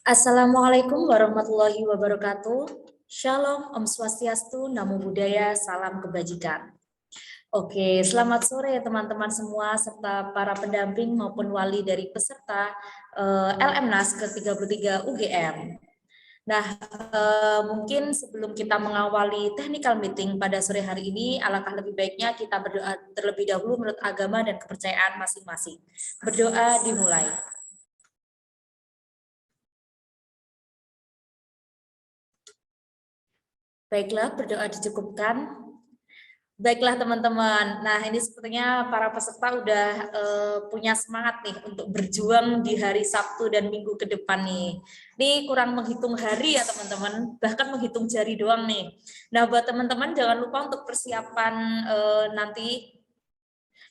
Assalamualaikum warahmatullahi wabarakatuh. Shalom, Om Swastiastu, Namo Buddhaya, salam kebajikan. Oke, selamat sore teman-teman semua serta para pendamping maupun wali dari peserta LMNAS ke-33 UGM. Nah, mungkin sebelum kita mengawali technical meeting pada sore hari ini, alangkah lebih baiknya kita berdoa terlebih dahulu menurut agama dan kepercayaan masing-masing. Berdoa dimulai. Baiklah, berdoa dicukupkan. Baiklah teman-teman, nah ini sepertinya para peserta udah punya semangat nih untuk berjuang di hari Sabtu dan Minggu ke depan nih. Ini kurang menghitung hari ya teman-teman, bahkan menghitung jari doang nih. Nah buat teman-teman jangan lupa untuk persiapan nanti,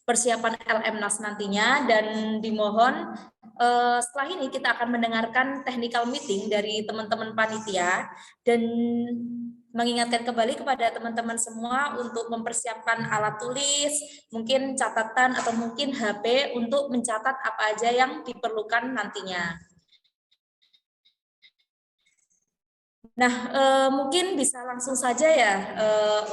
persiapan LMNAS nantinya, dan dimohon setelah ini kita akan mendengarkan technical meeting dari teman-teman panitia dan mengingatkan kembali kepada teman-teman semua untuk mempersiapkan alat tulis, mungkin catatan atau mungkin HP untuk mencatat apa aja yang diperlukan nantinya. Nah, mungkin bisa langsung saja ya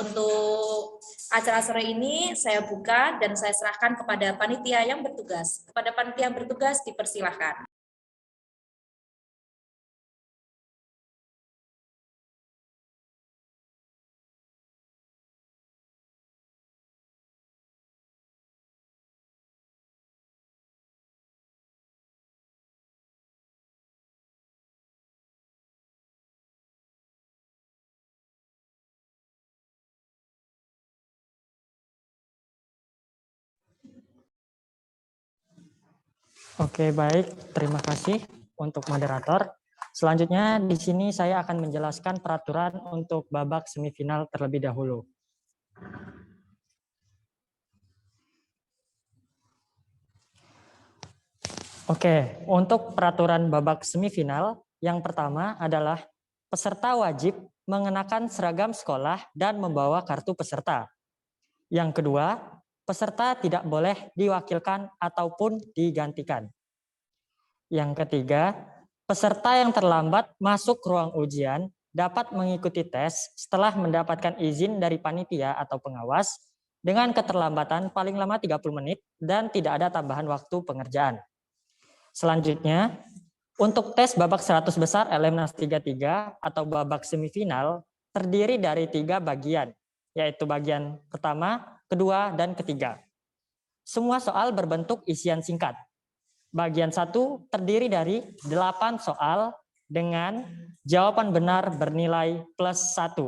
untuk acara sore ini saya buka dan saya serahkan kepada panitia yang bertugas. Kepada panitia yang bertugas dipersilahkan. Oke, baik. Terima kasih untuk moderator. Selanjutnya di sini saya akan menjelaskan peraturan untuk babak semifinal terlebih dahulu. Oke, untuk peraturan babak semifinal, yang pertama adalah peserta wajib mengenakan seragam sekolah dan membawa kartu peserta. Yang kedua, peserta tidak boleh diwakilkan ataupun digantikan. Yang ketiga, peserta yang terlambat masuk ruang ujian dapat mengikuti tes setelah mendapatkan izin dari panitia atau pengawas dengan keterlambatan paling lama 30 menit dan tidak ada tambahan waktu pengerjaan. Selanjutnya, untuk tes babak 100 besar LMNAS 33 atau babak semifinal terdiri dari 3 bagian, yaitu bagian pertama, kedua, dan ketiga. Semua soal berbentuk isian singkat. Bagian 1 terdiri dari 8 soal dengan jawaban benar bernilai plus 1.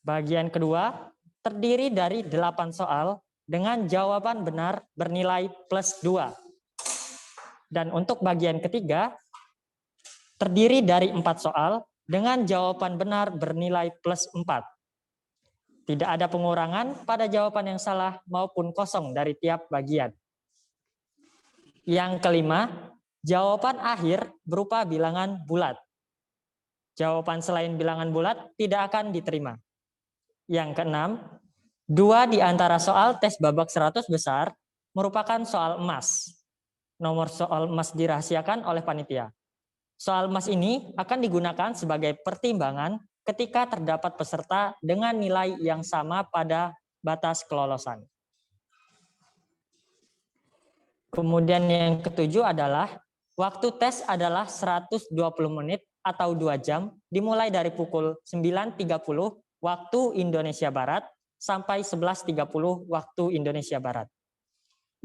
Bagian kedua terdiri dari 8 soal dengan jawaban benar bernilai plus 2. Dan untuk bagian ketiga terdiri dari 4 soal dengan jawaban benar bernilai plus 4. Tidak ada pengurangan pada jawaban yang salah maupun kosong dari tiap bagian. Yang kelima, jawaban akhir berupa bilangan bulat. Jawaban selain bilangan bulat tidak akan diterima. Yang keenam, 2 di antara soal tes babak 100 besar merupakan soal emas. Nomor soal emas dirahasiakan oleh panitia. Soal emas ini akan digunakan sebagai pertimbangan ketika terdapat peserta dengan nilai yang sama pada batas kelolosan. Kemudian yang ketujuh adalah waktu tes adalah 120 menit atau 2 jam dimulai dari pukul 9.30 waktu Indonesia Barat sampai 11.30 waktu Indonesia Barat.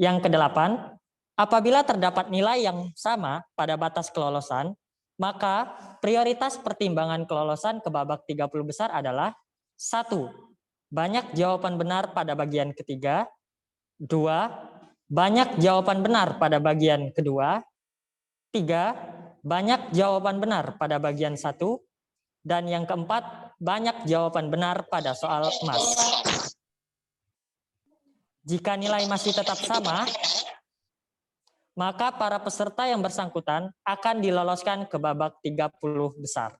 Yang kedelapan, apabila terdapat nilai yang sama pada batas kelolosan, maka prioritas pertimbangan kelolosan ke babak 30 besar adalah 1. Banyak jawaban benar pada bagian ketiga. 2. Banyak jawaban benar pada bagian kedua. 3. Banyak jawaban benar pada bagian 1. Dan yang keempat, banyak jawaban benar pada soal emas. Jika nilai masih tetap sama, maka para peserta yang bersangkutan akan diloloskan ke babak 30 besar.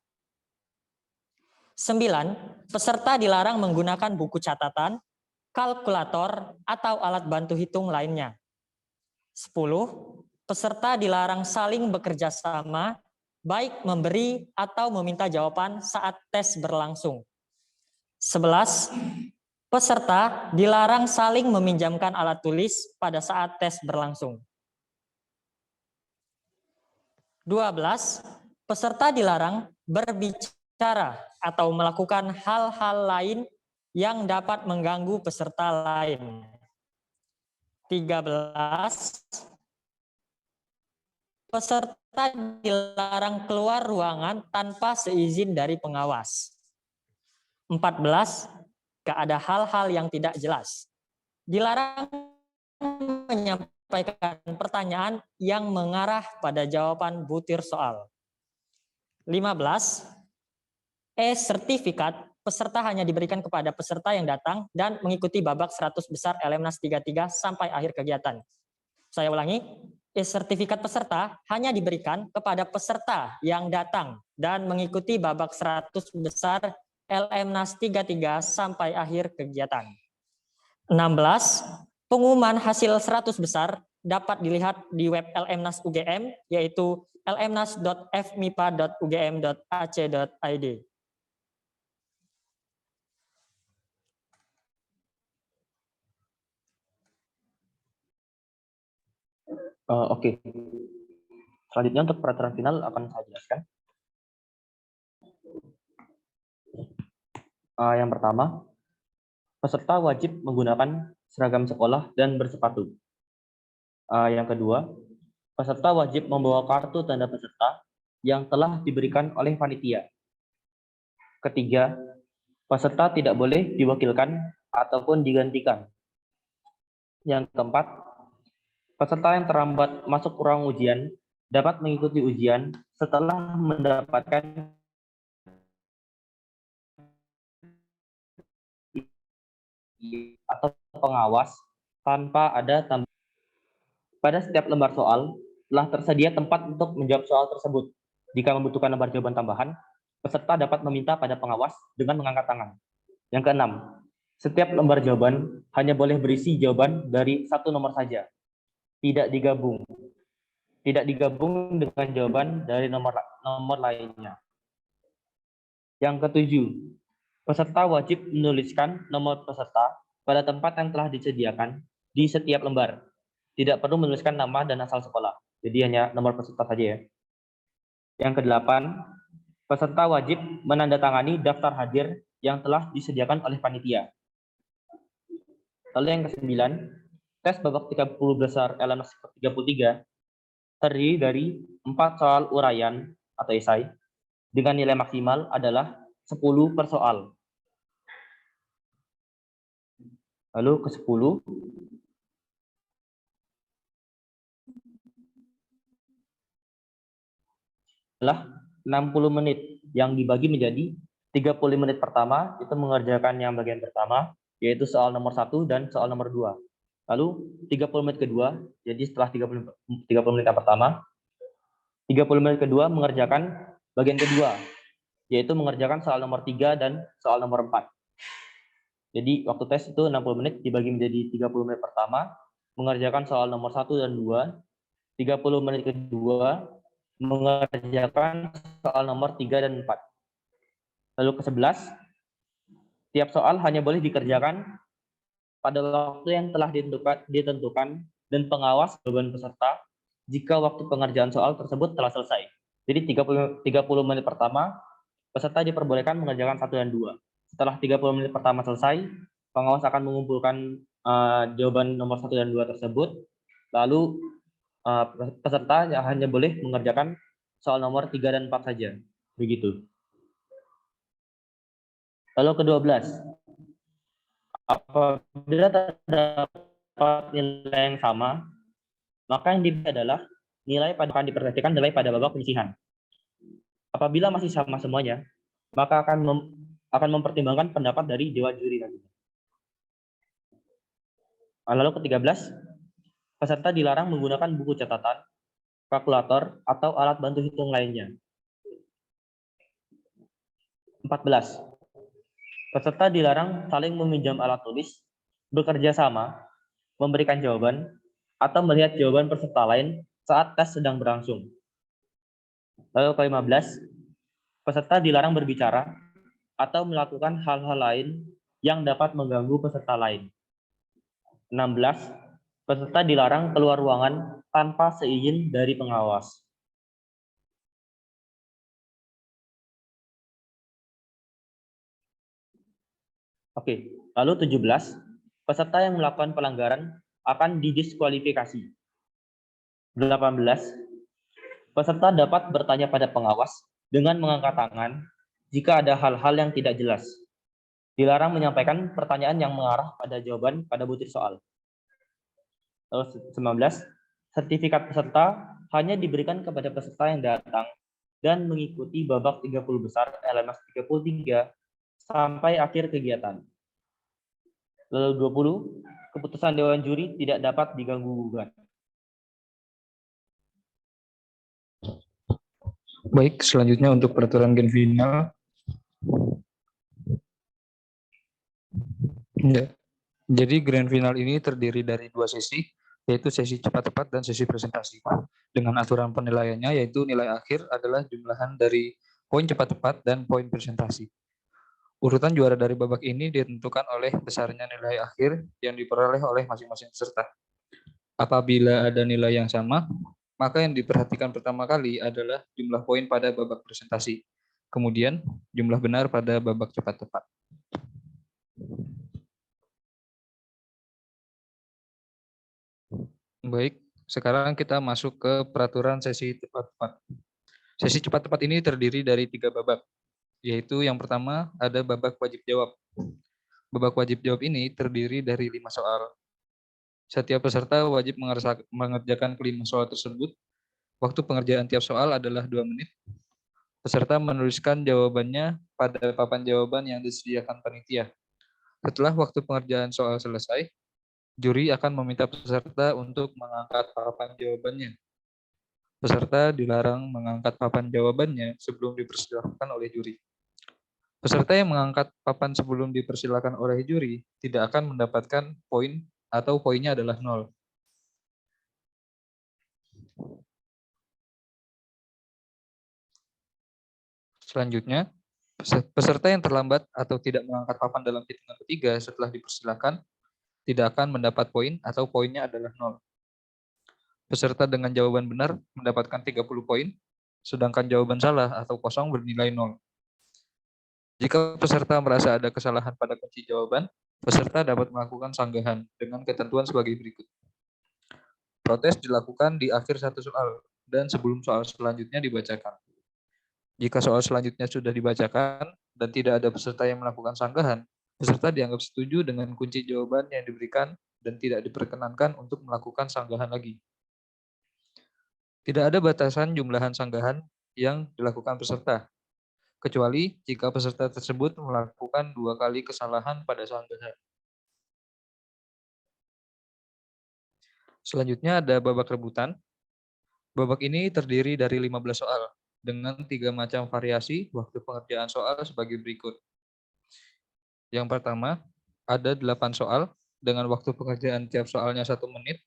9. Peserta dilarang menggunakan buku catatan, kalkulator, atau alat bantu hitung lainnya. 10. Peserta dilarang saling bekerja sama baik memberi atau meminta jawaban saat tes berlangsung. 11. Peserta dilarang saling meminjamkan alat tulis pada saat tes berlangsung. 12. Peserta dilarang berbicara atau melakukan hal-hal lain yang dapat mengganggu peserta lain. 13. Peserta dilarang keluar ruangan tanpa seizin dari pengawas. 14. Jika ada hal-hal yang tidak jelas, dilarang menyampaikan pertanyaan yang mengarah pada jawaban butir soal. 15. E-sertifikat peserta hanya diberikan kepada peserta yang datang dan mengikuti babak 100 besar LMNAS 33 sampai akhir kegiatan. Saya ulangi, e-sertifikat peserta hanya diberikan kepada peserta yang datang dan mengikuti babak 100 besar LMNAS 33 sampai akhir kegiatan. 16. Pengumuman hasil 100 besar dapat dilihat di web LMNAS UGM, yaitu lmnas.fmipa.ugm.ac.id. Oke. Selanjutnya untuk peraturan final akan saya jelaskan. Yang pertama, peserta wajib menggunakan seragam sekolah dan bersepatu. Yang kedua, peserta wajib membawa kartu tanda peserta yang telah diberikan oleh panitia. Ketiga, peserta tidak boleh diwakilkan ataupun digantikan. Yang keempat, peserta yang terlambat masuk ruang ujian dapat mengikuti ujian setelah mendapatkan atau pengawas tanpa ada tambahan. Pada setiap lembar soal, telah tersedia tempat untuk menjawab soal tersebut. Jika membutuhkan lembar jawaban tambahan, peserta dapat meminta pada pengawas dengan mengangkat tangan. Yang keenam, setiap lembar jawaban hanya boleh berisi jawaban dari satu nomor saja. Tidak digabung dengan jawaban dari nomor lainnya. Yang ketujuh, peserta wajib menuliskan nomor peserta pada tempat yang telah disediakan di setiap lembar. Tidak perlu menuliskan nama dan asal sekolah. Jadi hanya nomor peserta saja ya. Yang kedelapan, peserta wajib menandatangani daftar hadir yang telah disediakan oleh panitia. Lalu yang kesembilan, tes babak 30 besar LMNAS 33 terdiri dari 4 soal uraian atau esai dengan nilai maksimal adalah 10 per soal. Lalu ke-10, adalah 60 menit yang dibagi menjadi 30 menit pertama itu mengerjakan yang bagian pertama, yaitu soal nomor 1 dan soal nomor 2. Lalu 30 menit kedua, jadi setelah 30 menit yang pertama, 30 menit kedua mengerjakan bagian kedua, yaitu mengerjakan soal nomor 3 dan soal nomor 4. Jadi waktu tes itu 60 menit dibagi menjadi 30 menit pertama, mengerjakan soal nomor 1 dan 2, 30 menit kedua, mengerjakan soal nomor 3 dan 4. Lalu ke-11, tiap soal hanya boleh dikerjakan pada waktu yang telah ditentukan dan pengawas jawaban peserta jika waktu pengerjaan soal tersebut telah selesai. Jadi 30 menit pertama, peserta diperbolehkan mengerjakan 1 dan 2. Setelah 30 menit pertama selesai, pengawas akan mengumpulkan jawaban nomor 1 dan 2 tersebut, lalu peserta hanya boleh mengerjakan soal nomor 3 dan 4 saja. Begitu. Lalu ke-12, apabila terdapat nilai yang sama, maka yang diberi adalah nilai akan diperhatikan nilai pada babak penyisihan. Apabila masih sama semuanya, maka akan mempertimbangkan pendapat dari dewan juri nanti. Lalu ke-13, peserta dilarang menggunakan buku catatan, kalkulator, atau alat bantu hitung lainnya. 14. Peserta dilarang saling meminjam alat tulis, bekerja sama, memberikan jawaban, atau melihat jawaban peserta lain saat tes sedang berlangsung. Lalu ke-15, peserta dilarang berbicara atau melakukan hal-hal lain yang dapat mengganggu peserta lain. 16, peserta dilarang keluar ruangan tanpa seizin dari pengawas. Oke, lalu 17, peserta yang melakukan pelanggaran akan didiskualifikasi. 18, peserta dapat bertanya pada pengawas dengan mengangkat tangan jika ada hal-hal yang tidak jelas. Dilarang menyampaikan pertanyaan yang mengarah pada jawaban pada butir soal. Lalu 19, sertifikat peserta hanya diberikan kepada peserta yang datang dan mengikuti babak 30 besar LMS 33 sampai akhir kegiatan. Lalu 20, keputusan Dewan Juri tidak dapat diganggu-gugat. Baik, selanjutnya untuk peraturan grand final. Ya. Jadi grand final ini terdiri dari 2 sesi, yaitu sesi cepat-tepat dan sesi presentasi. Dengan aturan penilaiannya, yaitu nilai akhir adalah jumlahan dari poin cepat-tepat dan poin presentasi. Urutan juara dari babak ini ditentukan oleh besarnya nilai akhir yang diperoleh oleh masing-masing peserta. Apabila ada nilai yang sama, maka yang diperhatikan pertama kali adalah jumlah poin pada babak presentasi. Kemudian, jumlah benar pada babak cepat-tepat. Baik, sekarang kita masuk ke peraturan sesi cepat-tepat. Sesi cepat-tepat ini terdiri dari 3 babak, yaitu yang pertama ada babak wajib jawab. Babak wajib jawab ini terdiri dari 5 soal. Setiap peserta wajib mengerjakan kelima soal tersebut. Waktu pengerjaan tiap soal adalah 2 menit. Peserta menuliskan jawabannya pada papan jawaban yang disediakan panitia. Setelah waktu pengerjaan soal selesai, juri akan meminta peserta untuk mengangkat papan jawabannya. Peserta dilarang mengangkat papan jawabannya sebelum dipersilakan oleh juri. Peserta yang mengangkat papan sebelum dipersilakan oleh juri tidak akan mendapatkan poin atau poinnya adalah 0. Selanjutnya, peserta yang terlambat atau tidak mengangkat papan dalam hitungan ketiga setelah dipersilakan tidak akan mendapat poin atau poinnya adalah 0. Peserta dengan jawaban benar mendapatkan 30 poin, sedangkan jawaban salah atau kosong bernilai 0. Jika peserta merasa ada kesalahan pada kunci jawaban, peserta dapat melakukan sanggahan dengan ketentuan sebagai berikut. Protes dilakukan di akhir satu soal dan sebelum soal selanjutnya dibacakan. Jika soal selanjutnya sudah dibacakan dan tidak ada peserta yang melakukan sanggahan, peserta dianggap setuju dengan kunci jawaban yang diberikan dan tidak diperkenankan untuk melakukan sanggahan lagi. Tidak ada batasan jumlahan sanggahan yang dilakukan peserta, kecuali jika peserta tersebut melakukan 2 kali kesalahan pada sanggahan. Selanjutnya ada babak rebutan. Babak ini terdiri dari 15 soal dengan 3 macam variasi waktu pengerjaan soal sebagai berikut. Yang pertama, ada 8 soal dengan waktu pengerjaan tiap soalnya 1 menit.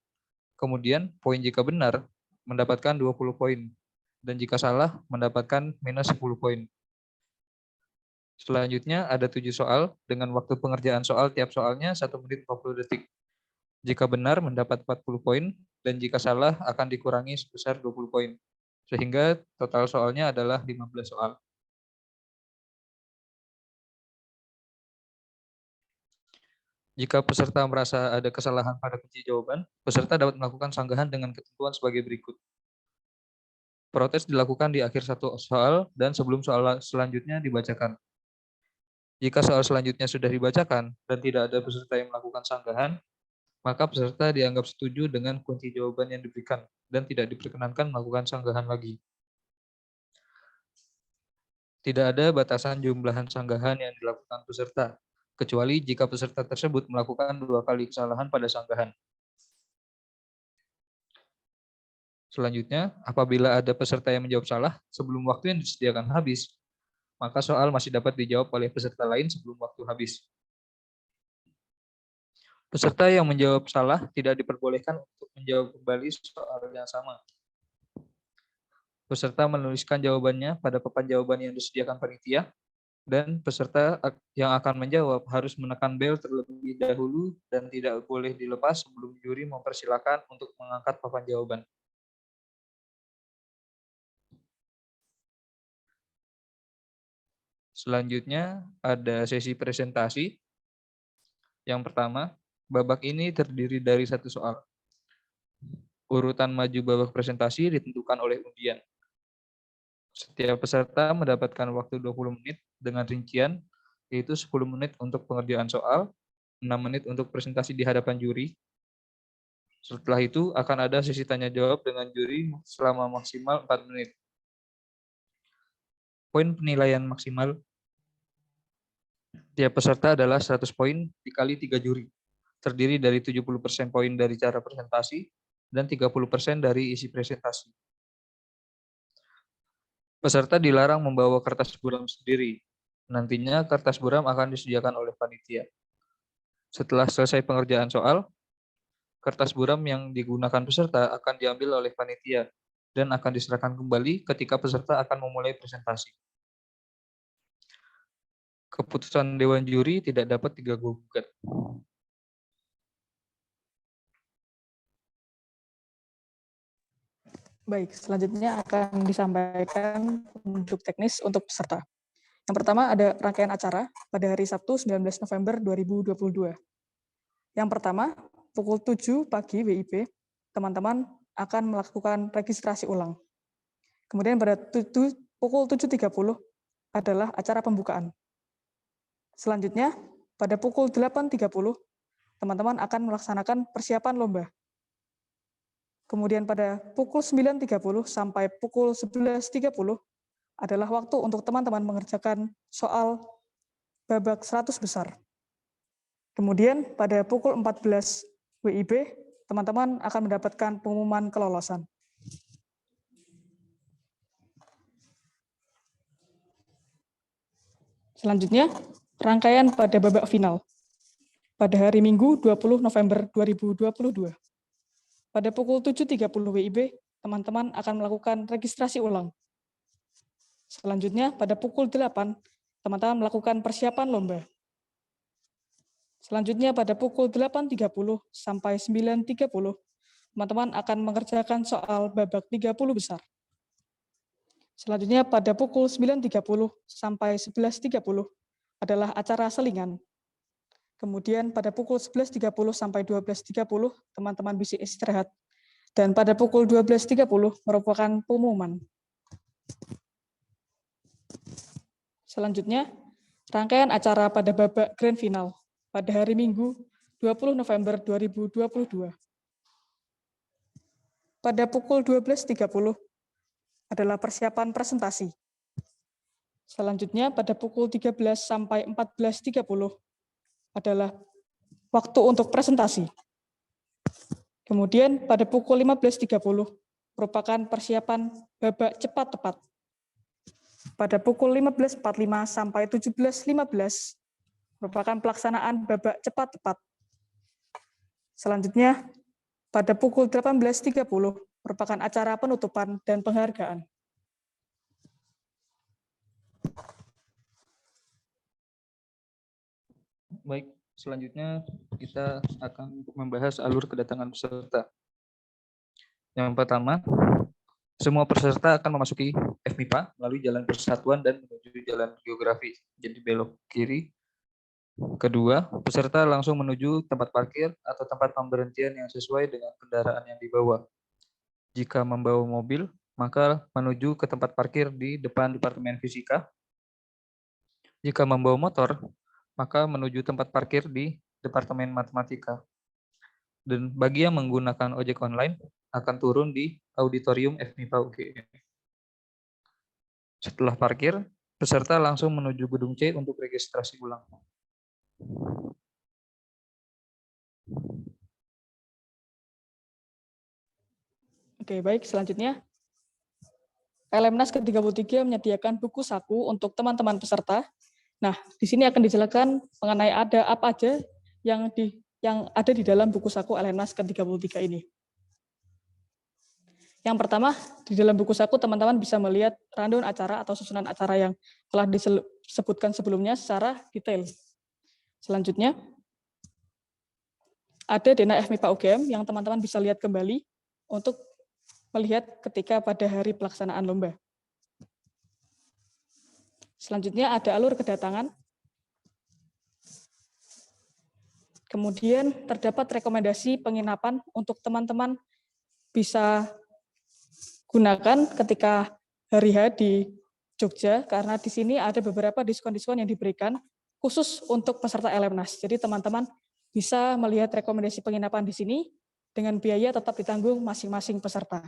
Kemudian, poin jika benar mendapatkan 20 poin dan jika salah mendapatkan minus 10 poin. Selanjutnya ada 7 soal dengan waktu pengerjaan soal tiap soalnya 1 menit 40 detik. Jika benar mendapat 40 poin dan jika salah akan dikurangi sebesar 20 poin. Sehingga total soalnya adalah 15 soal. Jika peserta merasa ada kesalahan pada kunci jawaban, peserta dapat melakukan sanggahan dengan ketentuan sebagai berikut. Protes dilakukan di akhir satu soal dan sebelum soal selanjutnya dibacakan. Jika soal selanjutnya sudah dibacakan dan tidak ada peserta yang melakukan sanggahan, maka peserta dianggap setuju dengan kunci jawaban yang diberikan dan tidak diperkenankan melakukan sanggahan lagi. Tidak ada batasan jumlahan sanggahan yang dilakukan peserta, kecuali jika peserta tersebut melakukan 2 kali kesalahan pada sanggahan. Selanjutnya, apabila ada peserta yang menjawab salah sebelum waktu yang disediakan habis, maka soal masih dapat dijawab oleh peserta lain sebelum waktu habis. Peserta yang menjawab salah tidak diperbolehkan untuk menjawab kembali soal yang sama. Peserta menuliskan jawabannya pada papan jawaban yang disediakan panitia, dan peserta yang akan menjawab harus menekan bel terlebih dahulu dan tidak boleh dilepas sebelum juri mempersilakan untuk mengangkat papan jawaban. Selanjutnya ada sesi presentasi. Yang pertama, babak ini terdiri dari satu soal. Urutan maju babak presentasi ditentukan oleh undian. Setiap peserta mendapatkan waktu 20 menit dengan rincian, yaitu 10 menit untuk pengerjaan soal, 6 menit untuk presentasi di hadapan juri. Setelah itu akan ada sesi tanya jawab dengan juri selama maksimal 4 menit. Poin penilaian maksimal tiap peserta adalah 100 poin dikali 3 juri, terdiri dari 70% poin dari cara presentasi dan 30% dari isi presentasi. Peserta dilarang membawa kertas buram sendiri. Nantinya kertas buram akan disediakan oleh panitia. Setelah selesai pengerjaan soal, kertas buram yang digunakan peserta akan diambil oleh panitia dan akan diserahkan kembali ketika peserta akan memulai presentasi. Keputusan Dewan Juri tidak dapat diganggu-gugat. Baik, selanjutnya akan disampaikan petunjuk teknis untuk peserta. Yang pertama ada rangkaian acara pada hari Sabtu 19 November 2022. Yang pertama, pukul 7 pagi WIB, teman-teman akan melakukan registrasi ulang. Kemudian pada pukul 7.30 adalah acara pembukaan. Selanjutnya, pada pukul 8.30, teman-teman akan melaksanakan persiapan lomba. Kemudian pada pukul 9.30 sampai pukul 11.30 adalah waktu untuk teman-teman mengerjakan soal babak 100 besar. Kemudian pada pukul 14 WIB, teman-teman akan mendapatkan pengumuman kelolosan. Selanjutnya, rangkaian pada babak final. Pada hari Minggu 20 November 2022. Pada pukul 7.30 WIB, teman-teman akan melakukan registrasi ulang. Selanjutnya, pada pukul 8, teman-teman melakukan persiapan lomba. Selanjutnya, pada pukul 8.30 sampai 9.30, teman-teman akan mengerjakan soal babak 30 besar. Selanjutnya, pada pukul 9.30 sampai 11.30 adalah acara selingan. Kemudian pada pukul 11.30 sampai 12.30, teman-teman bisa istirahat. Dan pada pukul 12.30 merupakan pengumuman. Selanjutnya, rangkaian acara pada babak grand final pada hari Minggu 20 November 2022. Pada pukul 12.30 adalah persiapan presentasi. Selanjutnya, pada pukul 13 sampai 14.30 adalah waktu untuk presentasi. Kemudian pada pukul 15.30 merupakan persiapan babak cepat tepat. Pada pukul 15.45 sampai 17.15 merupakan pelaksanaan babak cepat tepat. Selanjutnya pada pukul 18.30 merupakan acara penutupan dan penghargaan. Baik, selanjutnya kita akan membahas alur kedatangan peserta. Yang pertama, semua peserta akan memasuki FMIPA melalui jalan persatuan dan menuju jalan geografi, jadi belok kiri. Kedua, peserta langsung menuju tempat parkir atau tempat pemberhentian yang sesuai dengan kendaraan yang dibawa. Jika membawa mobil, maka menuju ke tempat parkir di depan Departemen Fisika. Jika membawa motor, maka menuju tempat parkir di Departemen Matematika. Dan bagi yang menggunakan ojek online, akan turun di auditorium FMIPA UGM. Setelah parkir, peserta langsung menuju gedung C untuk registrasi ulang. Oke, baik. Selanjutnya, LMNAS ke-33 menyediakan buku saku untuk teman-teman peserta. Nah, di sini akan dijelaskan mengenai ada apa aja yang ada di dalam buku saku LMNAS ke-33 ini. Yang pertama, di dalam buku saku teman-teman bisa melihat rundown acara atau susunan acara yang telah disebutkan sebelumnya secara detail. Selanjutnya, ada Dena FMIPA UGM yang teman-teman bisa lihat kembali untuk melihat ketika pada hari pelaksanaan lomba. Selanjutnya ada alur kedatangan. Kemudian terdapat rekomendasi penginapan untuk teman-teman bisa gunakan ketika hari H di Jogja, karena di sini ada beberapa diskon-diskon yang diberikan khusus untuk peserta LMNAS. Jadi teman-teman bisa melihat rekomendasi penginapan di sini dengan biaya tetap ditanggung masing-masing peserta.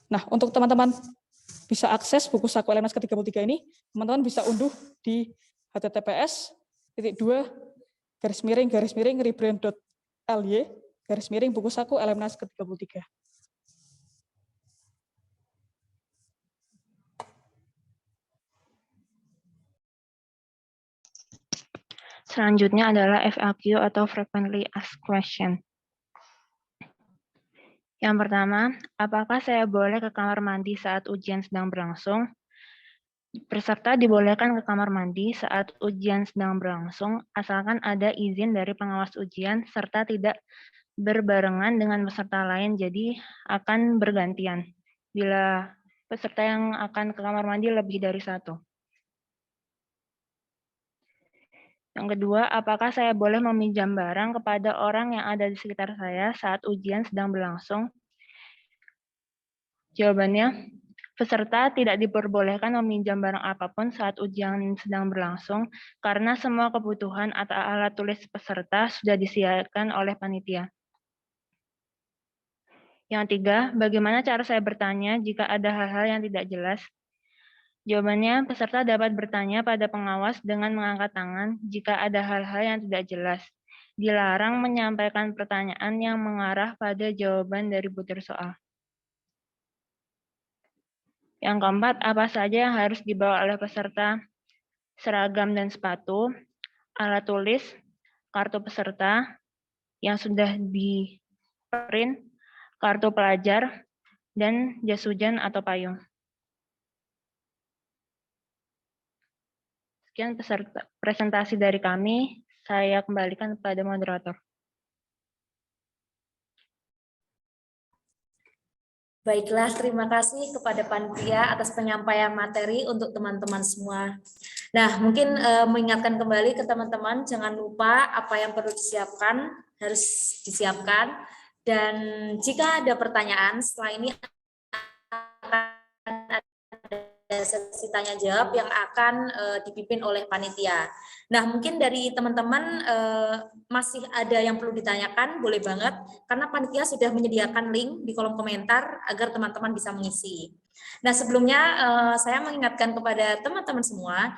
Nah, untuk teman-teman bisa akses buku saku LMNAS ke-33 ini, teman-teman bisa unduh di https://rebrand.ly buku saku LMNAS ke-33. Selanjutnya adalah FAQ atau Frequently Asked Question. Yang pertama, apakah saya boleh ke kamar mandi saat ujian sedang berlangsung? Peserta dibolehkan ke kamar mandi saat ujian sedang berlangsung, asalkan ada izin dari pengawas ujian serta tidak berbarengan dengan peserta lain, jadi akan bergantian bila peserta yang akan ke kamar mandi lebih dari satu. Yang kedua, apakah saya boleh meminjam barang kepada orang yang ada di sekitar saya saat ujian sedang berlangsung? Jawabannya, peserta tidak diperbolehkan meminjam barang apapun saat ujian sedang berlangsung karena semua kebutuhan atau alat tulis peserta sudah disediakan oleh panitia. Yang tiga, bagaimana cara saya bertanya jika ada hal-hal yang tidak jelas? Jawabannya, peserta dapat bertanya pada pengawas dengan mengangkat tangan jika ada hal-hal yang tidak jelas. Dilarang menyampaikan pertanyaan yang mengarah pada jawaban dari butir soal. Yang keempat, apa saja yang harus dibawa oleh peserta? Seragam dan sepatu, alat tulis, kartu peserta yang sudah di-print, kartu pelajar, dan jas hujan atau payung. Sekian presentasi dari kami. Saya kembalikan kepada moderator. Baiklah, terima kasih kepada panitia atas penyampaian materi untuk teman-teman semua. Nah, mungkin mengingatkan kembali ke teman-teman, jangan lupa apa yang perlu disiapkan, harus disiapkan. Dan jika ada pertanyaan, setelah ini akan ada sesi tanya jawab yang akan dipimpin oleh panitia. Nah, mungkin dari teman-teman masih ada yang perlu ditanyakan, boleh banget, karena panitia sudah menyediakan link di kolom komentar agar teman-teman bisa mengisi. Nah, sebelumnya saya mengingatkan kepada teman-teman semua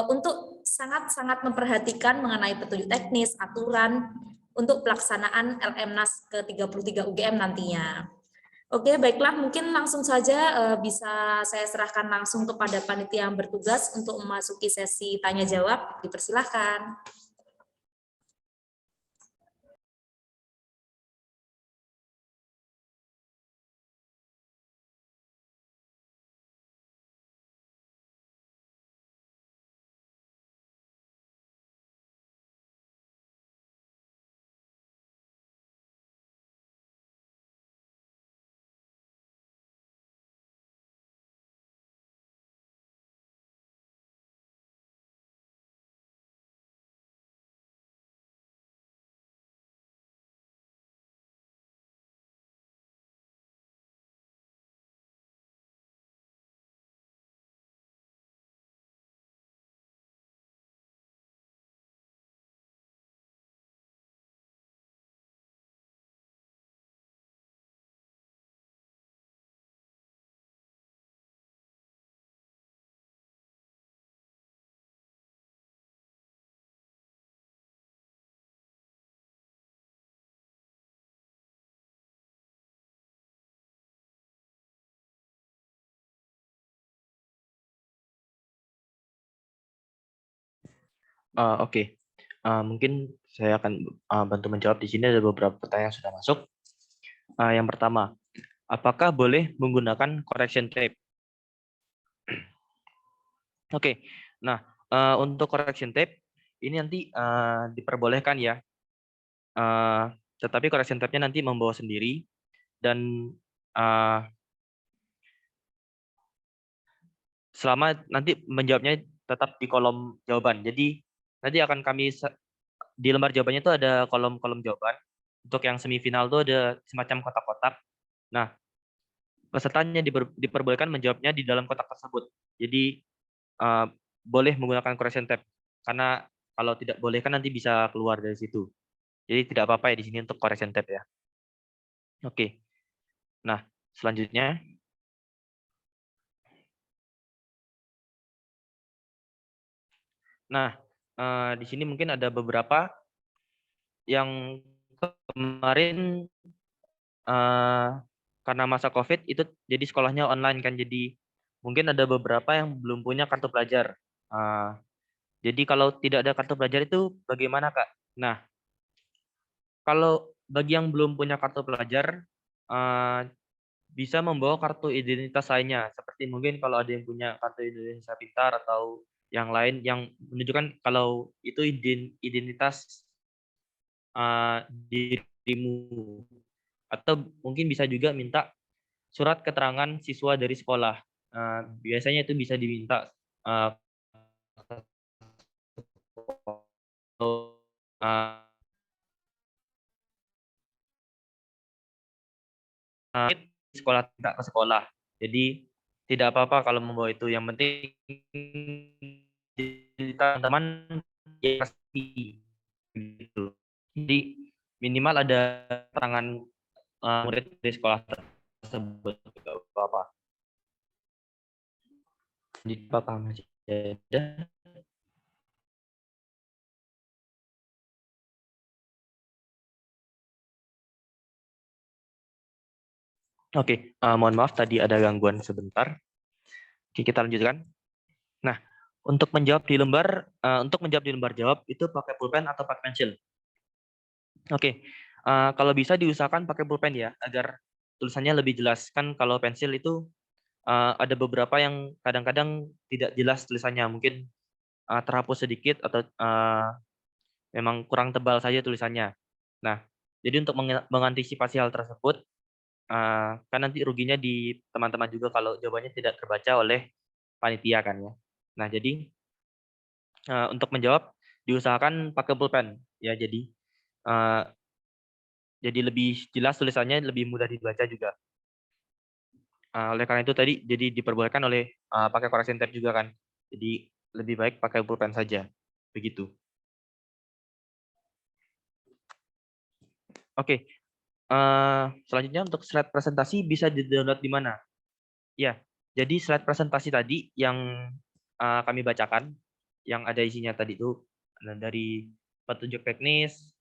untuk sangat-sangat memperhatikan mengenai petunjuk teknis, aturan untuk pelaksanaan LMNAS ke-33 UGM nantinya. Oke, baiklah, mungkin langsung saja bisa saya serahkan langsung kepada panitia yang bertugas untuk memasuki sesi tanya jawab. Dipersilahkan. Oke. Mungkin saya akan bantu menjawab. Di sini ada beberapa pertanyaan yang sudah masuk. Yang pertama, apakah boleh menggunakan correction tape? Oke, nah untuk correction tape ini nanti diperbolehkan ya, tetapi correction tape-nya nanti membawa sendiri dan selama nanti menjawabnya tetap di kolom jawaban. Jadi nanti akan kami di lembar jawabannya itu ada kolom-kolom jawaban. Untuk yang semifinal itu ada semacam kotak-kotak. Nah, pesertanya diperbolehkan menjawabnya di dalam kotak tersebut. Jadi boleh menggunakan correction tab karena kalau tidak boleh kan nanti bisa keluar dari situ. Jadi tidak apa-apa ya di sini untuk correction tab ya. Oke. Nah, selanjutnya di sini mungkin ada beberapa yang kemarin karena masa COVID itu jadi sekolahnya online kan, jadi mungkin ada beberapa yang belum punya kartu pelajar. Jadi kalau tidak ada kartu pelajar itu bagaimana, Kak? Nah, kalau bagi yang belum punya kartu pelajar bisa membawa kartu identitas lainnya, seperti mungkin kalau ada yang punya kartu Indonesia Pintar atau yang lain yang menunjukkan kalau itu identitas dirimu. Atau mungkin bisa juga minta surat keterangan siswa dari sekolah. Biasanya itu bisa diminta sekolah, tidak ke sekolah. Jadi tidak apa-apa kalau membawa itu. Yang penting teman-teman ya pasti gitu. Jadi minimal ada keterangan murid dari sekolah tersebut, tidak apa-apa. Jadi apa masih ada? Oke, mohon maaf tadi ada gangguan sebentar. Oke, kita lanjutkan. Nah, untuk menjawab di lembar jawab itu pakai pulpen atau pakai pensil. Oke, kalau bisa diusahakan pakai pulpen ya, agar tulisannya lebih jelas. Kan kalau pensil itu ada beberapa yang kadang-kadang tidak jelas tulisannya, mungkin terhapus sedikit atau memang kurang tebal saja tulisannya. Nah, jadi untuk mengantisipasi hal tersebut, kan nanti ruginya di teman-teman juga kalau jawabannya tidak terbaca oleh panitia kan ya. Nah, jadi untuk menjawab diusahakan pakai pulpen ya, jadi lebih jelas tulisannya, lebih mudah dibaca juga. Oleh karena itu tadi jadi diperbolehkan oleh pakai correction tab juga kan. Jadi lebih baik pakai pulpen saja. Begitu. Oke. Selanjutnya untuk slide presentasi bisa di-download di mana? Ya, jadi slide presentasi tadi yang kami bacakan, yang ada isinya tadi itu dari petunjuk teknis,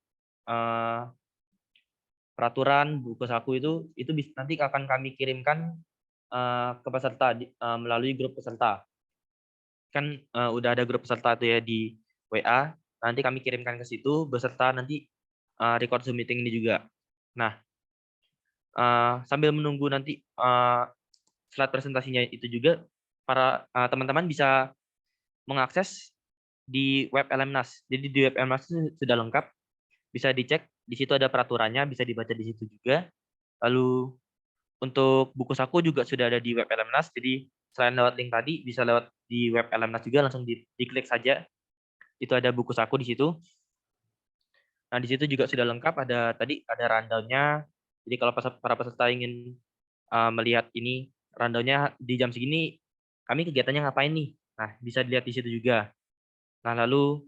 peraturan, buku saku itu nanti akan kami kirimkan ke peserta melalui grup peserta. Kan udah ada grup peserta tuh ya di WA, nanti kami kirimkan ke situ beserta nanti record Zoom meeting ini juga. Nah, sambil menunggu nanti slide presentasinya itu juga, para teman-teman bisa mengakses di web LMNAS. Jadi di web LMNAS itu sudah lengkap, bisa dicek, di situ ada peraturannya, bisa dibaca di situ juga. Lalu untuk buku saku juga sudah ada di web LMNAS, jadi selain lewat link tadi, bisa lewat di web LMNAS juga, langsung diklik saja. Itu ada buku saku di situ. Nah, di situ juga sudah lengkap, ada rundown-nya. Jadi kalau para peserta ingin melihat ini rundown-nya di jam segini, kami kegiatannya ngapain nih? Nah, bisa dilihat di situ juga. Nah, lalu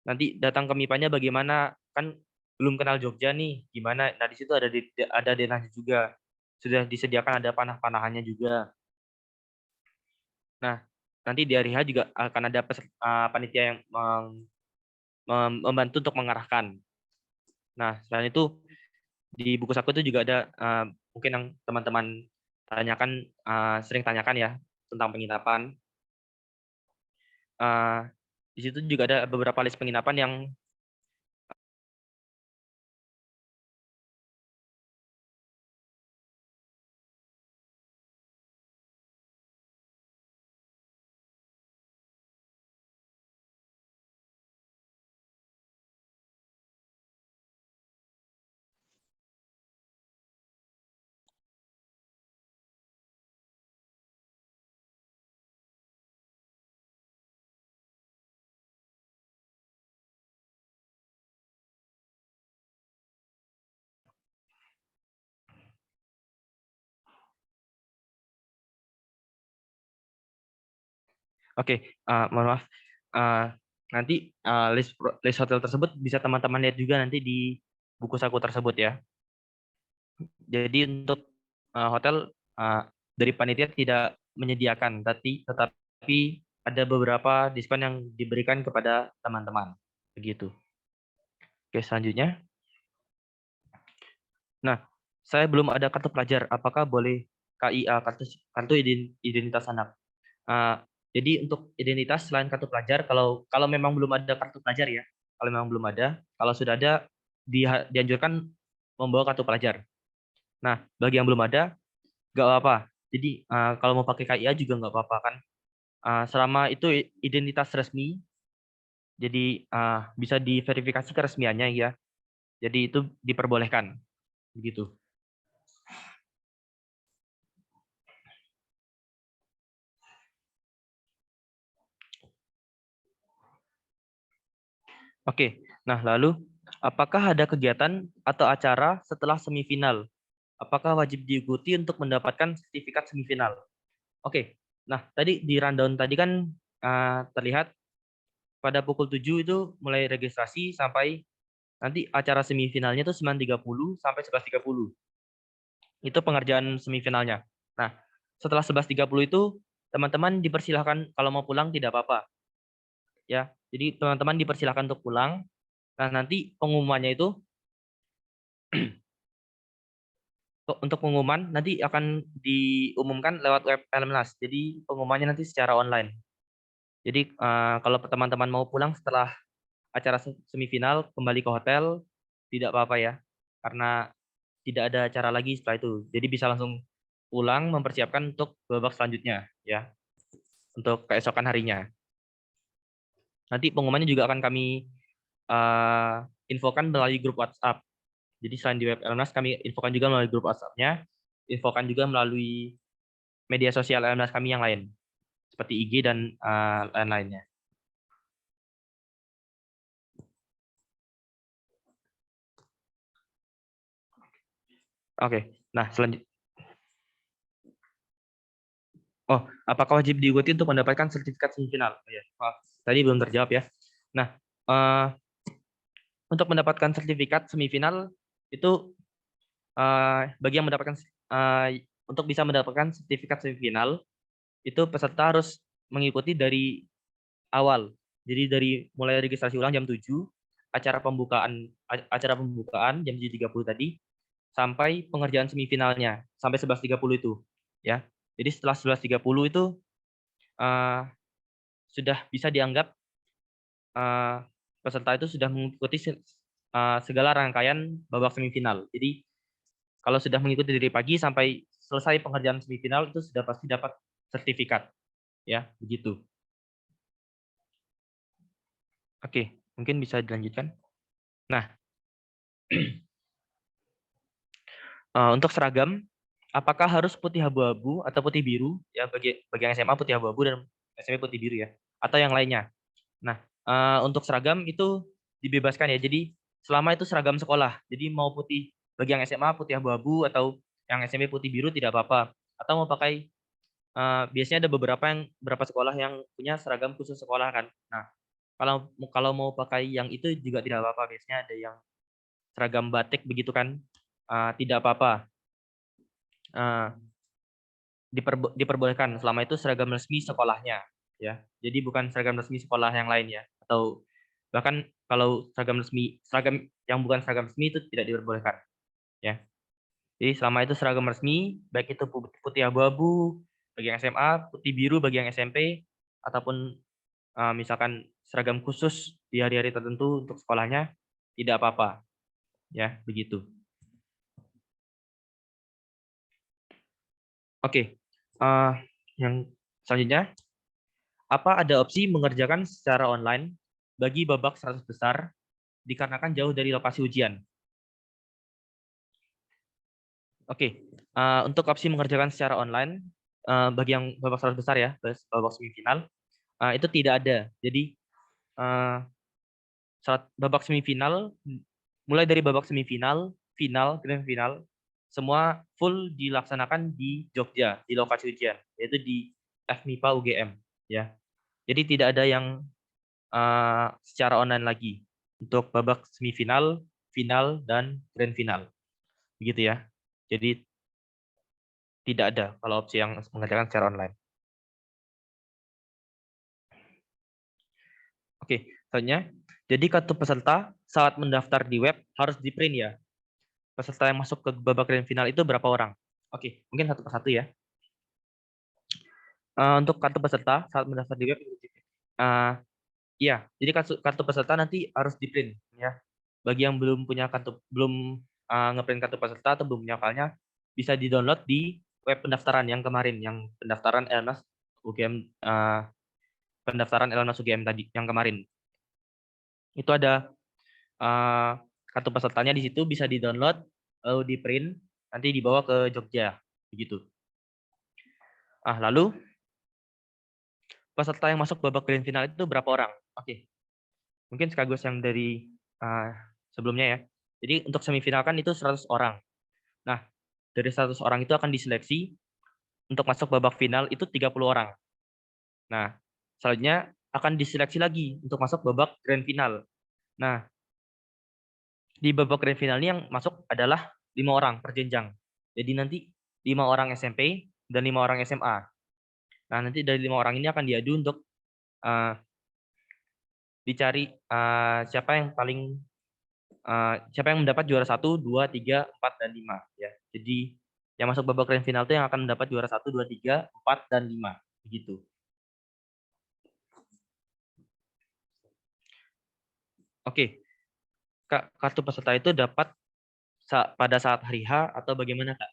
nanti datang ke MIPA-nya bagaimana? Kan belum kenal Jogja nih, gimana? Nah, di situ ada denahnya juga. Sudah disediakan ada panah-panahannya juga. Nah, nanti di hari H juga akan ada panitia yang membantu untuk mengarahkan. Nah, selain itu di buku saku itu juga ada mungkin yang teman-teman tanyakan, sering tanyakan ya tentang penginapan. Di situ juga ada beberapa list penginapan yang oke, mohon maaf. Nanti list hotel tersebut bisa teman-teman lihat juga nanti di buku saku tersebut ya. Jadi untuk hotel dari panitia tidak menyediakan, tetapi ada beberapa diskon yang diberikan kepada teman-teman. Begitu. Oke, selanjutnya. Nah, saya belum ada kartu pelajar. Apakah boleh KIA, kartu identitas anak? Jadi untuk identitas selain kartu pelajar, kalau memang belum ada kartu pelajar ya, kalau memang belum ada, kalau sudah ada dianjurkan membawa kartu pelajar. Nah, bagi yang belum ada, nggak apa-apa. Jadi kalau mau pakai KIA juga nggak apa-apa kan. Selama itu identitas resmi, jadi bisa diverifikasi keresmiannya ya. Jadi itu diperbolehkan, begitu. Oke, nah lalu apakah ada kegiatan atau acara setelah semifinal? Apakah wajib diikuti untuk mendapatkan sertifikat semifinal? Oke, nah tadi di rundown tadi kan terlihat pada pukul 7 itu mulai registrasi sampai nanti acara semifinalnya itu 9.30 sampai 11.30. Itu pengerjaan semifinalnya. Nah, setelah 11.30 itu teman-teman dipersilahkan kalau mau pulang tidak apa-apa. Ya, jadi teman-teman dipersilahkan untuk pulang. Nah, nanti pengumumannya itu untuk pengumuman nanti akan diumumkan lewat web Elmnas. Jadi pengumumannya nanti secara online. Jadi kalau teman-teman mau pulang setelah acara semifinal kembali ke hotel tidak apa-apa ya, karena tidak ada acara lagi setelah itu. Jadi bisa langsung pulang mempersiapkan untuk babak selanjutnya ya, untuk keesokan harinya. Nanti pengumumannya juga akan kami infokan melalui grup WhatsApp. Jadi selain di web Elmnas, kami infokan juga melalui grup WhatsApp-nya, infokan juga melalui media sosial Elmnas kami yang lain, seperti IG dan lain-lainnya. Oke, nah selanjutnya. Oh, apakah wajib diikuti untuk mendapatkan sertifikat semifinal? Oh, ya, maaf, tadi belum terjawab ya. Nah, untuk mendapatkan sertifikat semifinal itu bagi yang mendapatkan untuk bisa mendapatkan sertifikat semifinal itu peserta harus mengikuti dari awal. Jadi dari mulai registrasi ulang jam 7, acara pembukaan jam 7.30 tadi sampai pengerjaan semifinalnya sampai 11.30 itu ya. Jadi setelah 11.30 itu sudah bisa dianggap peserta itu sudah mengikuti segala rangkaian babak semifinal. Jadi kalau sudah mengikuti dari pagi sampai selesai pengerjaan semifinal itu sudah pasti dapat sertifikat. Ya, begitu. Oke, mungkin bisa dilanjutkan. Nah, untuk seragam, apakah harus putih abu-abu atau putih biru? Ya, bagi yang SMA putih abu-abu dan SMP putih biru ya, atau yang lainnya. Nah, untuk seragam itu dibebaskan ya. Jadi selama itu seragam sekolah. Jadi mau putih bagi yang SMA putih abu-abu atau yang SMP putih biru tidak apa-apa. Atau mau pakai biasanya ada beberapa sekolah yang punya seragam khusus sekolah kan. Nah, kalau mau pakai yang itu juga tidak apa-apa. Biasanya ada yang seragam batik begitu kan, tidak apa-apa. Diperbolehkan selama itu seragam resmi sekolahnya ya. Jadi bukan seragam resmi sekolah yang lain ya, atau bahkan kalau seragam yang bukan seragam resmi itu tidak diperbolehkan ya. Jadi selama itu seragam resmi, baik itu putih abu-abu bagi yang SMA, putih biru bagi yang SMP, ataupun misalkan seragam khusus di hari-hari tertentu untuk sekolahnya, tidak apa-apa. Ya, begitu. Oke, yang selanjutnya, apa ada opsi mengerjakan secara online bagi babak 100 besar dikarenakan jauh dari lokasi ujian? Oke, untuk opsi mengerjakan secara online bagi yang babak 100 besar ya, babak semifinal, itu tidak ada. Jadi saat babak semifinal, mulai dari babak semifinal, final, grand final, semua full dilaksanakan di Jogja, di lokasi ujian, yaitu di FMIPA UGM. Ya, jadi tidak ada yang secara online lagi untuk babak semifinal, final, dan grand final. Begitu ya. Jadi tidak ada kalau opsi yang mengerjakan secara online. Oke, selanjutnya. Jadi kartu peserta saat mendaftar di web harus di-print ya. Peserta yang masuk ke babak grand final itu berapa orang? Oke, mungkin satu persatu ya. Untuk kartu peserta saat mendaftar di web, iya, jadi kartu peserta nanti harus di-print ya. Bagi yang belum punya belum ngeprint kartu peserta atau belum punya filenya, bisa di-download di web pendaftaran yang kemarin, yang pendaftaran Elnas UGM, pendaftaran Elnas UGM tadi yang kemarin. Itu ada kartu pesertanya di situ, bisa di-download lalu di-print, nanti dibawa ke Jogja, begitu. Lalu peserta yang masuk babak grand final itu berapa orang? Oke, mungkin sekaligus yang dari sebelumnya ya. Jadi untuk semifinal kan itu 100 orang. Nah, dari 100 orang itu akan diseleksi untuk masuk babak final itu 30 orang. Nah, selanjutnya akan diseleksi lagi untuk masuk babak grand final. Nah, di babak grand final ini yang masuk adalah 5 orang per jenjang. Jadi nanti 5 orang SMP dan 5 orang SMA. Nah, nanti dari 5 orang ini akan diadu untuk dicari siapa yang mendapat juara 1, 2, 3, 4, dan 5 ya. Jadi yang masuk babak grand final itu yang akan mendapat juara 1, 2, 3, 4, dan 5 begitu. Oke. Kak, kartu peserta itu dapat pada saat hari H atau bagaimana, Kak?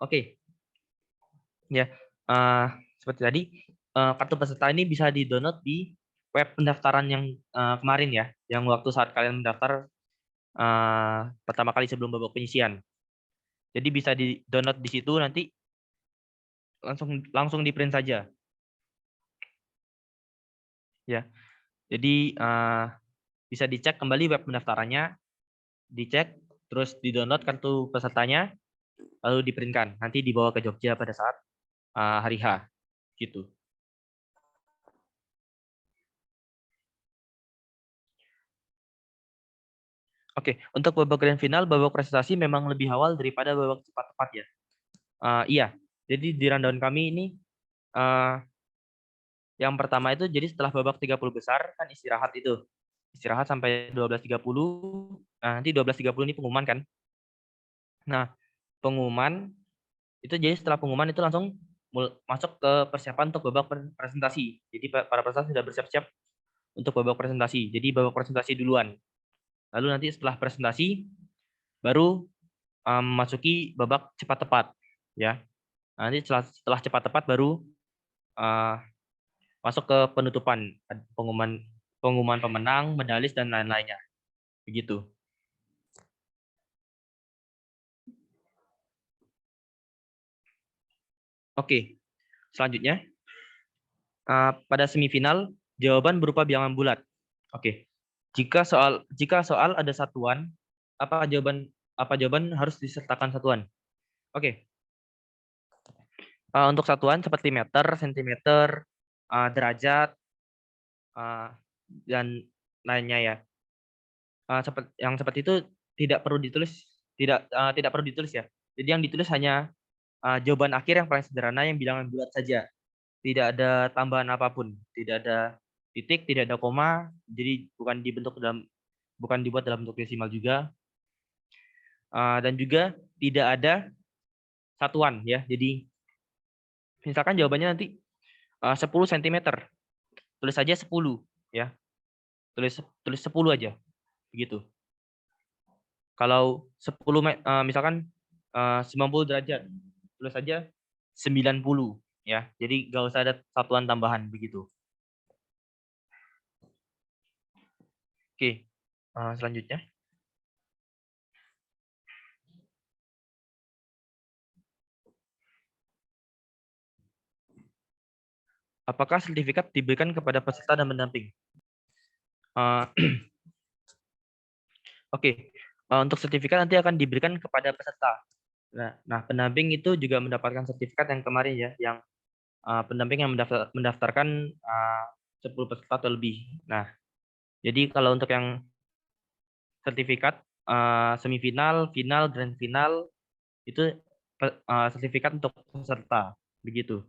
Oke. Ya, seperti tadi, kartu peserta ini bisa di-download di web pendaftaran yang kemarin ya, yang waktu saat kalian mendaftar pertama kali sebelum babak penyisian. Jadi bisa di-download di situ, nanti langsung di-print saja. Ya. Jadi bisa dicek kembali web pendaftarannya, dicek, terus di-download kartu pesertanya, lalu di-print-kan. Nanti dibawa ke Jogja pada saat hari H, gitu. Oke, untuk babak grand final, babak presentasi memang lebih awal daripada babak cepat tepat ya. Iya, jadi di rundown kami ini yang pertama itu jadi setelah babak 30 besar kan istirahat itu. Istirahat sampai 12.30. Nah, nanti 12.30 ini pengumuman kan. Nah, pengumuman itu jadi setelah pengumuman itu langsung masuk ke persiapan untuk babak presentasi. Jadi para peserta sudah bersiap-siap untuk babak presentasi. Jadi babak presentasi duluan. Lalu nanti setelah presentasi baru memasuki babak cepat tepat ya. Nanti setelah cepat tepat baru masuk ke penutupan, pengumuman pemenang, medalis, dan lain-lainnya. Begitu. Oke, selanjutnya pada semifinal jawaban berupa bilangan bulat. Oke, jika soal ada satuan, apa jawaban harus disertakan satuan? Oke. Untuk satuan seperti meter, sentimeter, derajat, dan lainnya ya. Yang seperti itu tidak perlu ditulis ya. Jadi yang ditulis hanya jawaban akhir yang paling sederhana yang bilangan bulat saja. Tidak ada tambahan apapun, tidak ada titik, tidak ada koma, jadi bukan dibuat dalam bentuk desimal juga. Dan juga tidak ada satuan ya. Jadi misalkan jawabannya nanti 10 cm. Tulis saja 10 ya. tulis 10 aja, begitu. Kalau 10 misalkan 90 derajat, tulis aja 90 ya. Jadi nggak usah ada satuan tambahan begitu. Oke, selanjutnya. Apakah sertifikat diberikan kepada peserta dan pendamping? Oke, untuk sertifikat nanti akan diberikan kepada peserta. Nah, pendamping itu juga mendapatkan sertifikat yang kemarin ya, yang pendamping yang mendaftarkan 10 peserta atau lebih. Nah, jadi kalau untuk yang sertifikat semifinal, final, grand final itu sertifikat untuk peserta, begitu.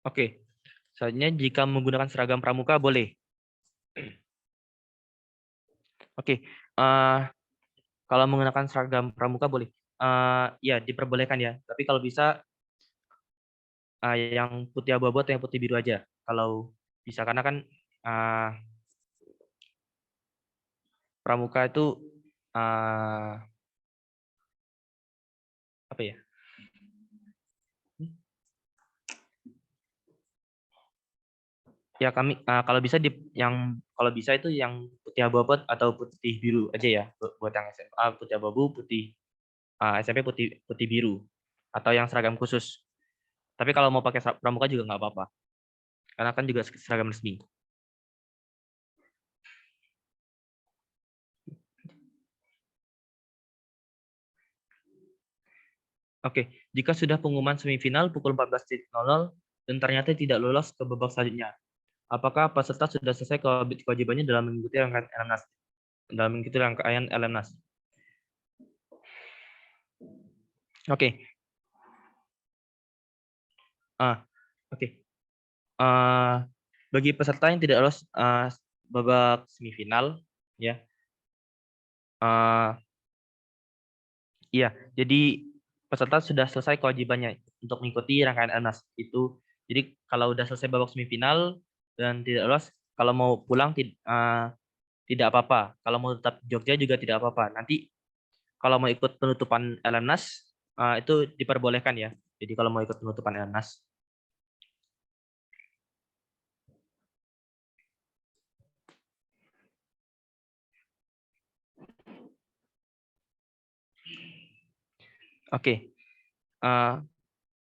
Oke, selanjutnya jika menggunakan seragam pramuka boleh. Oke, kalau menggunakan seragam pramuka boleh. Ya, diperbolehkan ya. Tapi kalau bisa yang putih abu-abu atau yang putih biru aja. Kalau bisa, karena kan pramuka itu apa ya? Ya kami kalau bisa kalau bisa itu yang putih abu-abu atau putih biru aja ya, buat yang SMA putih abu-abu, putih SMP putih biru, atau yang seragam khusus. Tapi kalau mau pakai pramuka juga nggak apa-apa, karena kan juga seragam resmi. Oke, jika sudah pengumuman semifinal pukul 14.00 dan ternyata tidak lolos ke babak selanjutnya, apakah peserta sudah selesai kewajibannya dalam mengikuti rangkaian LMNAS? Oke. Oke. Bagi peserta yang tidak lolos babak semifinal, ya. Iya, jadi peserta sudah selesai kewajibannya untuk mengikuti rangkaian LMNAS itu. Jadi kalau udah selesai babak semifinal dan tidak lolos, kalau mau pulang tidak apa-apa. Kalau mau tetap Jogja juga tidak apa-apa. Nanti kalau mau ikut penutupan LMNAS itu diperbolehkan ya. Jadi kalau mau ikut penutupan LMNAS. Oke.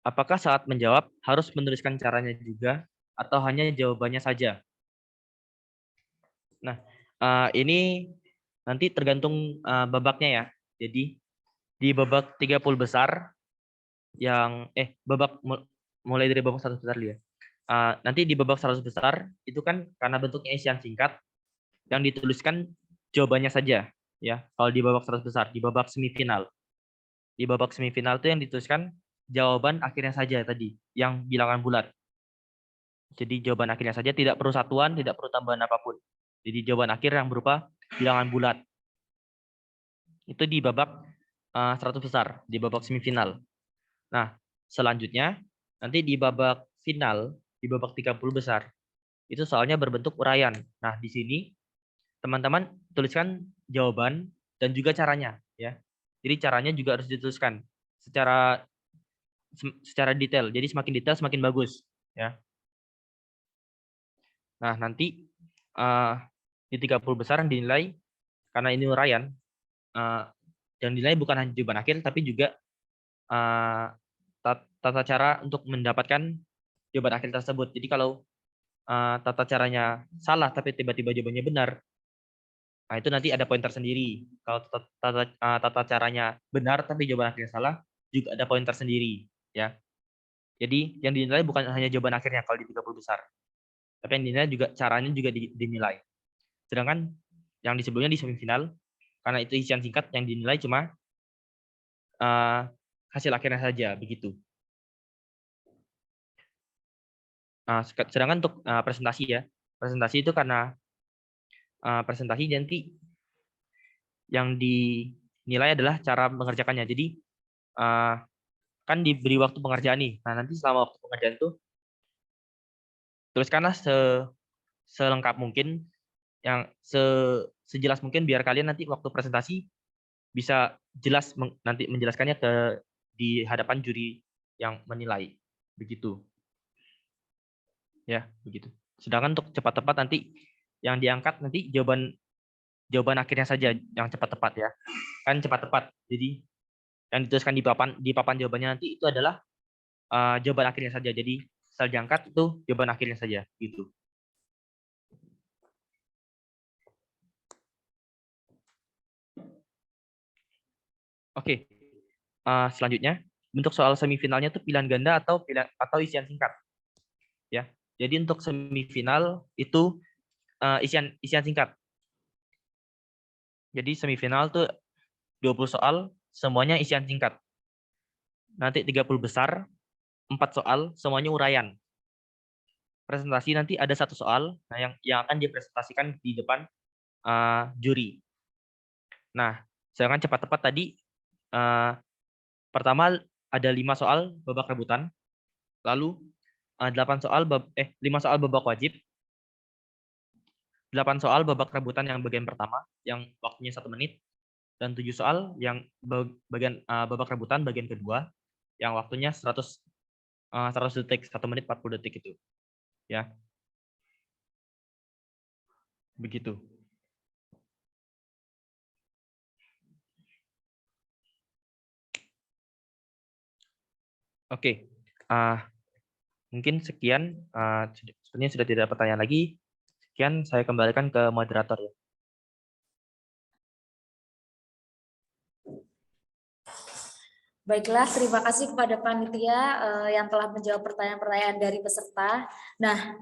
Apakah saat menjawab harus menuliskan caranya juga atau hanya jawabannya saja? Nah, ini nanti tergantung babaknya ya. Jadi di babak 30 besar yang babak mulai dari babak 100 besar ya. Nanti di babak 100 besar itu kan karena bentuknya isian singkat yang dituliskan jawabannya saja ya. Kalau di babak 100 besar, di babak semifinal. Di babak semifinal itu yang dituliskan jawaban akhirnya saja tadi, yang bilangan bulat. Jadi jawaban akhirnya saja, tidak perlu satuan, tidak perlu tambahan apapun. Jadi jawaban akhir yang berupa bilangan bulat. Itu di babak 100 besar, di babak semifinal. Nah, selanjutnya nanti di babak final, di babak 30 besar, itu soalnya berbentuk uraian. Nah, di sini teman-teman tuliskan jawaban dan juga caranya ya. Jadi caranya juga harus dituliskan secara detail. Jadi semakin detail semakin bagus ya. Nah, nanti di 30 besar yang dinilai karena ini uraian yang dinilai bukan hanya jawaban akhir tapi juga tata cara untuk mendapatkan jawaban akhir tersebut. Jadi kalau tata caranya salah tapi tiba-tiba jawabannya benar, nah itu nanti ada poin tersendiri. Kalau tata caranya benar tapi jawaban akhirnya salah, juga ada poin tersendiri ya. Jadi yang dinilai bukan hanya jawaban akhirnya kalau di 30 besar. Tapi yang dinilai juga caranya juga dinilai. Sedangkan yang di sebelumnya di semifinal, karena itu isian singkat, yang dinilai cuma hasil akhirnya saja begitu. Sedangkan untuk presentasi ya, presentasi itu karena presentasi nanti yang dinilai adalah cara mengerjakannya. Jadi kan diberi waktu pengerjaan nih. Nah, nanti selama waktu pengerjaan itu tuliskanlah selengkap mungkin, yang sejelas mungkin biar kalian nanti waktu presentasi bisa jelas nanti menjelaskannya di hadapan juri yang menilai. Begitu. Ya, begitu. Sedangkan untuk cepat tepat nanti yang diangkat nanti jawaban akhirnya saja yang cepat tepat ya. Kan cepat tepat. Jadi yang dituliskan di papan jawabannya nanti itu adalah jawaban akhirnya saja. Jadi setelah diangkat itu jawaban akhirnya saja gitu. Oke. Selanjutnya bentuk soal semifinalnya itu pilihan ganda atau isian singkat. Ya. Jadi untuk semifinal itu isian singkat. Jadi semifinal tuh 20 soal, semuanya isian singkat. Nanti 30 besar, 4 soal, semuanya uraian. Presentasi nanti ada 1 soal, nah yang akan dipresentasikan di depan juri. Nah, sedangkan cepat tepat tadi, pertama ada 5 soal babak rebutan, lalu 5 soal babak wajib, 8 soal babak rebutan yang bagian pertama, yang waktunya 1 menit, dan 7 soal yang bagian babak rebutan bagian kedua, yang waktunya 100 detik, 1 menit 40 detik itu. Ya. Begitu. Oke. Mungkin sekian, sebenarnya sudah tidak ada pertanyaan lagi. Sekian, saya kembalikan ke moderator ya. Baiklah, terima kasih kepada panitia yang telah menjawab pertanyaan-pertanyaan dari peserta. Nah,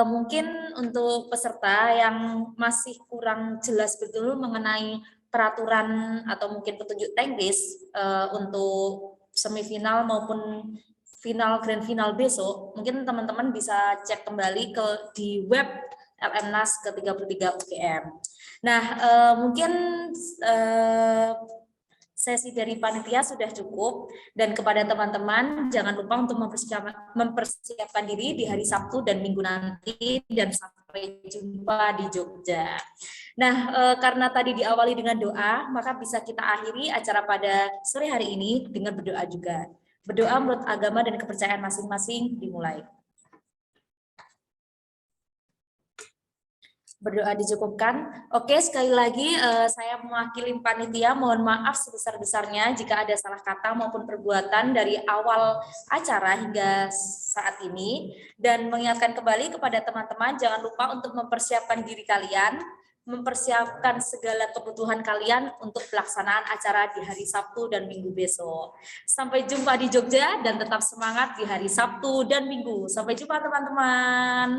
mungkin untuk peserta yang masih kurang jelas betul mengenai peraturan atau mungkin petunjuk teknis untuk semifinal maupun grand final besok, mungkin teman-teman bisa cek kembali di web LMNAS ke-33 UGM. Nah, mungkin sesi dari panitia sudah cukup, dan kepada teman-teman jangan lupa untuk mempersiapkan diri di hari Sabtu dan Minggu nanti, dan sampai jumpa di Jogja. Nah, karena tadi diawali dengan doa, maka bisa kita akhiri acara pada sore hari ini dengan berdoa juga. Berdoa menurut agama dan kepercayaan masing-masing dimulai. Berdoa dicukupkan. Oke, sekali lagi saya mewakili panitia, mohon maaf sebesar-besarnya jika ada salah kata maupun perbuatan dari awal acara hingga saat ini, dan mengingatkan kembali kepada teman-teman jangan lupa untuk mempersiapkan diri kalian, mempersiapkan segala kebutuhan kalian untuk pelaksanaan acara di hari Sabtu dan Minggu besok. Sampai jumpa di Jogja dan tetap semangat di hari Sabtu dan Minggu. Sampai jumpa teman-teman.